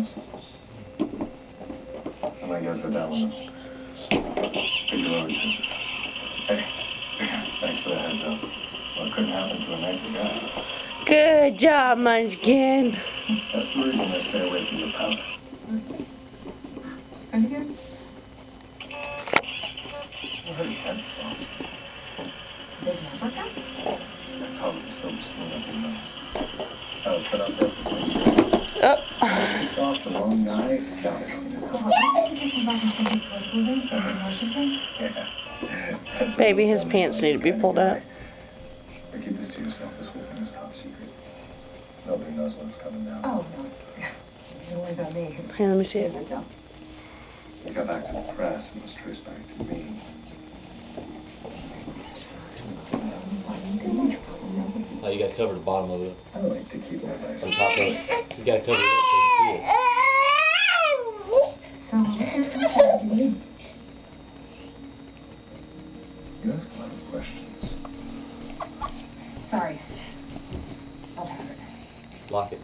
chance? I'm gonna guess with that one. Figure out too. Hey, thanks for the heads up. Well, it couldn't happen to a nicer guy. Good job, Munchkin. That's the reason I stay away from your powder. Friend of yours? I heard he had frost. They've never come? That totally silver spoon up his nose. It's been up there for 20 years. Oh. Took off the wrong guy, got it cleaned out. Well, just involved in something political then? A promotion thing? Yeah. Baby, his pants need to be pulled up. But keep this to yourself. This whole thing is top secret. Nobody knows when it's coming down. Oh, no. Don't worry about me. Here, let me see it. It got back to the press. It was traced back to me. Oh, you got to cover the bottom of it. I like to keep my advice On top of it. You got to cover it up so you can see it. So, what do you need? You ask a lot of questions. Sorry. I'll have it. Lock it.